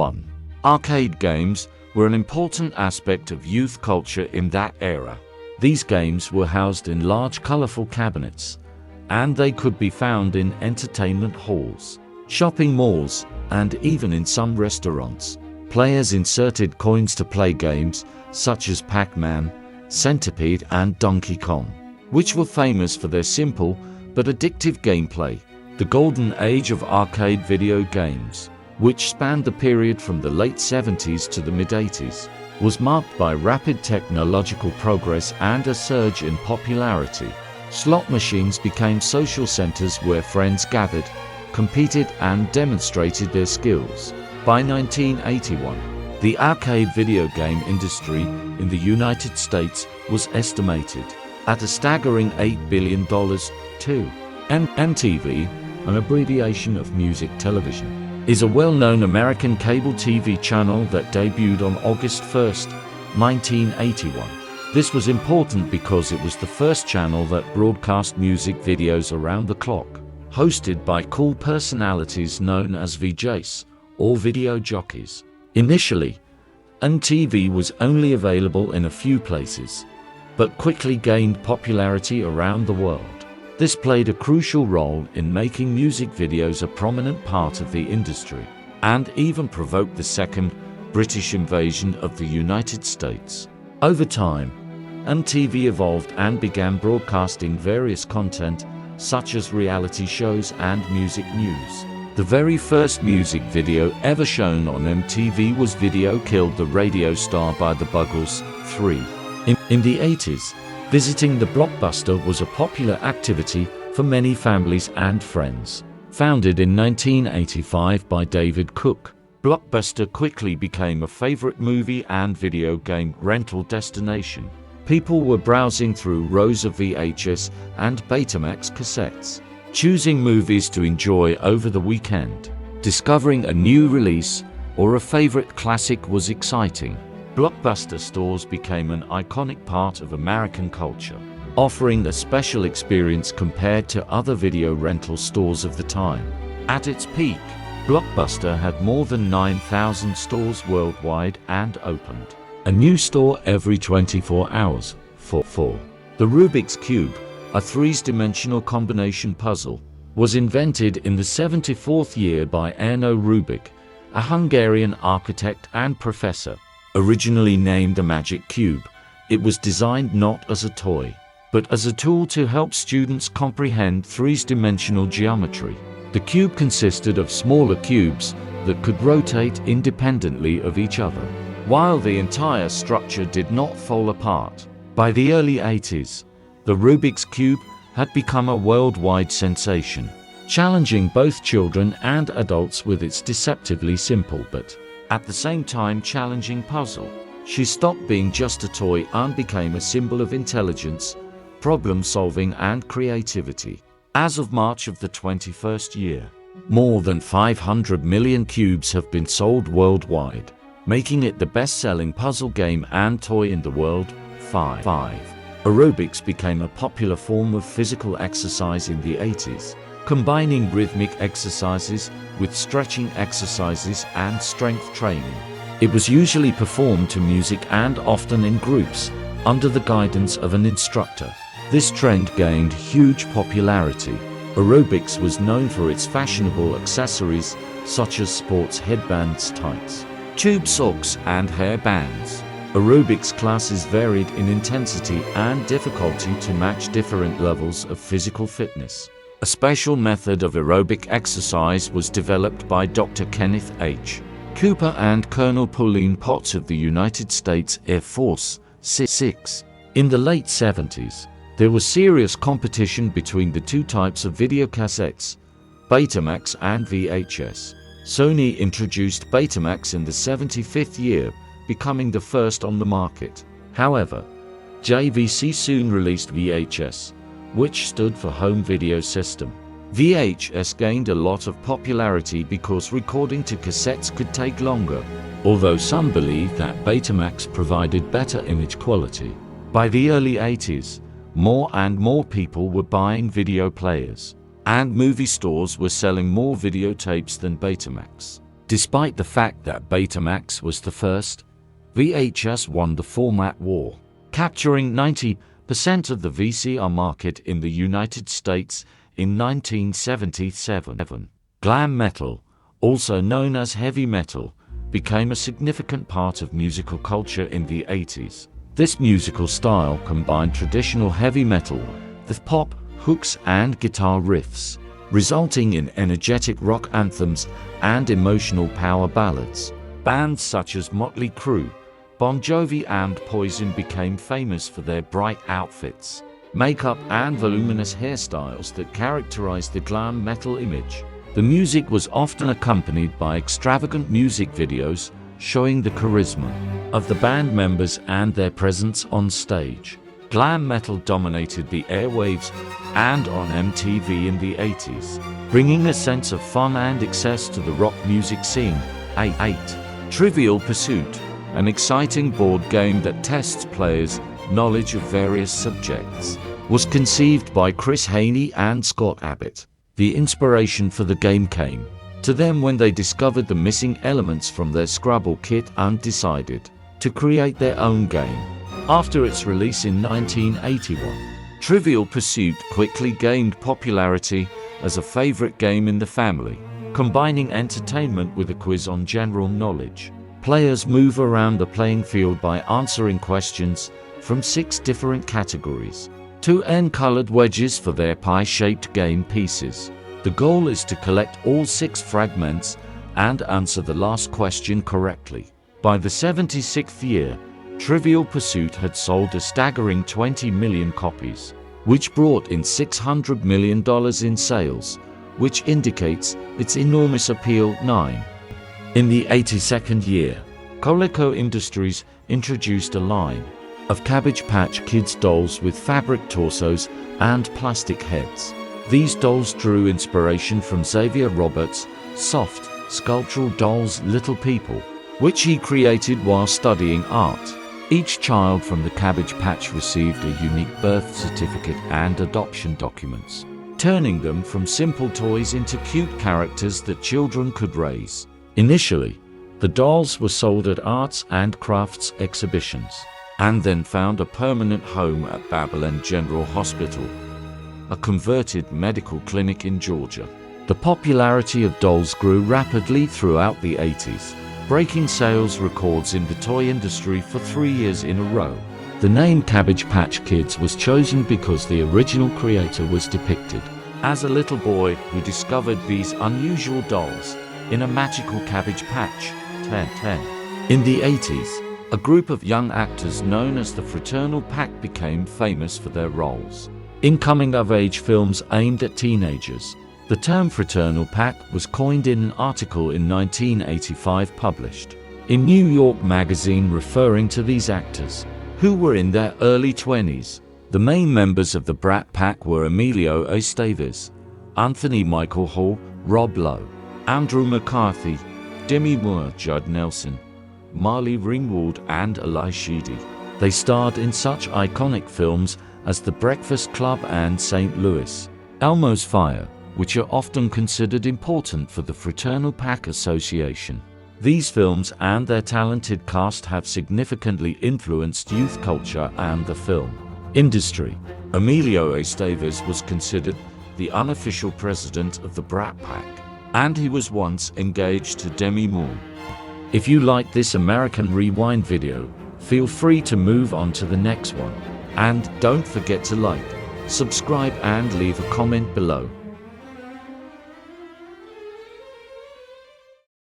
1. Arcade games were an important aspect of youth culture in that era. These games were housed in large colorful cabinets, and they could be found in entertainment halls, shopping malls, and even in some restaurants. Players inserted coins to play games such as Pac-Man, Centipede, and Donkey Kong, which were famous for their simple but addictive gameplay. The golden age of arcade video games, which spanned the period from the late 70s to the mid-80s, was marked by rapid technological progress and a surge in popularity. Slot machines became social centers where friends gathered, competed, and demonstrated their skills. By 1981, the arcade video game industry in the United States was estimated at a staggering $8 billion. MTV, an abbreviation of music television, is a well-known American cable TV channel that debuted on August 1, 1981. This was important because it was the first channel that broadcast music videos around the clock, hosted by cool personalities known as VJs, or video jockeys. Initially, MTV was only available in a few places, but quickly gained popularity around the world. This played a crucial role in making music videos a prominent part of the industry, and even provoked the second British invasion of the United States. Over time, MTV evolved and began broadcasting various content, such as reality shows and music news. The very first music video ever shown on MTV was Video Killed the Radio Star by the Buggles 3. In the 80s, visiting the Blockbuster was a popular activity for many families and friends. Founded in 1985 by David Cook, Blockbuster quickly became a favorite movie and video game rental destination. People were browsing through rows of VHS and Betamax cassettes, choosing movies to enjoy over the weekend. Discovering a new release or a favorite classic was exciting. Blockbuster stores became an iconic part of American culture, offering a special experience compared to other video rental stores of the time. At its peak, Blockbuster had more than 9,000 stores worldwide and opened a new store every 24 hours. The Rubik's Cube, a three-dimensional combination puzzle, was invented in the 74th year by Erno Rubik, a Hungarian architect and professor. Originally named a magic cube, it was designed not as a toy, but as a tool to help students comprehend three-dimensional geometry. The cube consisted of smaller cubes that could rotate independently of each other, while the entire structure did not fall apart. By the early 80s, the Rubik's Cube had become a worldwide sensation, challenging both children and adults with its deceptively simple but, at the same time, challenging puzzle. She stopped being just a toy and became a symbol of intelligence, problem-solving, and creativity. As of March of the 21st year, more than 500 million cubes have been sold worldwide, making it the best-selling puzzle game and toy in the world. 5. Aerobics became a popular form of physical exercise in the 80s, combining rhythmic exercises with stretching exercises and strength training. It was usually performed to music and often in groups, under the guidance of an instructor. This trend gained huge popularity. Aerobics was known for its fashionable accessories such as sports headbands, tights, tube socks, and hair bands. Aerobics classes varied in intensity and difficulty to match different levels of physical fitness. A special method of aerobic exercise was developed by Dr. Kenneth H. Cooper and Colonel Pauline Potts of the United States Air Force. 6. In the late 70s, there was serious competition between the two types of videocassettes, Betamax and VHS. Sony introduced Betamax in the 75th year, becoming the first on the market. However, JVC soon released VHS, which stood for Home Video System. VHS gained a lot of popularity because recording to cassettes could take longer, although some believed that Betamax provided better image quality. By the early 80s, more and more people were buying video players, and movie stores were selling more videotapes than Betamax. Despite the fact that Betamax was the first, VHS won the format war, capturing 90% of the VCR market in the United States in 1977. Glam metal, also known as heavy metal, became a significant part of musical culture in the 80s. This musical style combined traditional heavy metal with pop, hooks and guitar riffs, resulting in energetic rock anthems and emotional power ballads. Bands such as Motley Crue, Bon Jovi and Poison became famous for their bright outfits, makeup and voluminous hairstyles that characterized the glam metal image. The music was often accompanied by extravagant music videos showing the charisma of the band members and their presence on stage. Glam metal dominated the airwaves and on MTV in the 80s, bringing a sense of fun and excess to the rock music scene. 8. Trivial Pursuit, an exciting board game that tests players' knowledge of various subjects, was conceived by Chris Haney and Scott Abbott. The inspiration for the game came to them when they discovered the missing elements from their Scrabble kit and decided to create their own game. After its release in 1981, Trivial Pursuit quickly gained popularity as a favorite game in the family, combining entertainment with a quiz on general knowledge. Players move around the playing field by answering questions from 6 different categories to earn colored wedges for their pie-shaped game pieces. The goal is to collect all 6 fragments and answer the last question correctly. By the 76th year, Trivial Pursuit had sold a staggering 20 million copies, which brought in $600 million in sales, which indicates its enormous appeal. 9. In the 82nd year, Coleco Industries introduced a line of Cabbage Patch Kids dolls with fabric torsos and plastic heads. These dolls drew inspiration from Xavier Roberts' soft, sculptural dolls Little People, which he created while studying art. Each child from the Cabbage Patch received a unique birth certificate and adoption documents, turning them from simple toys into cute characters that children could raise. Initially, the dolls were sold at arts and crafts exhibitions, and then found a permanent home at Babylon General Hospital, a converted medical clinic in Georgia. The popularity of dolls grew rapidly throughout the 80s, breaking sales records in the toy industry for 3 years in a row. The name Cabbage Patch Kids was chosen because the original creator was depicted as a little boy who discovered these unusual dolls in a magical cabbage patch. 10. In the 80s, a group of young actors known as the Fraternal Pack became famous for their roles in coming-of-age films aimed at teenagers. The term Fraternal Pack was coined in an article in 1985 published in New York Magazine referring to these actors, who were in their early 20s. The main members of the Brat Pack were Emilio Estevez, Anthony Michael Hall, Rob Lowe, Andrew McCarthy, Demi Moore, Judd Nelson, Marley Ringwald and Eli Sheedy. They starred in such iconic films as The Breakfast Club and St. Louis, Elmo's Fire, which are often considered important for the Fraternal Pack Association. These films and their talented cast have significantly influenced youth culture and the film industry. Emilio Estevez was considered the unofficial president of the Brat Pack, and he was once engaged to Demi Moore. If you like this American Rewind video, feel free to move on to the next one. And don't forget to like, subscribe and leave a comment below.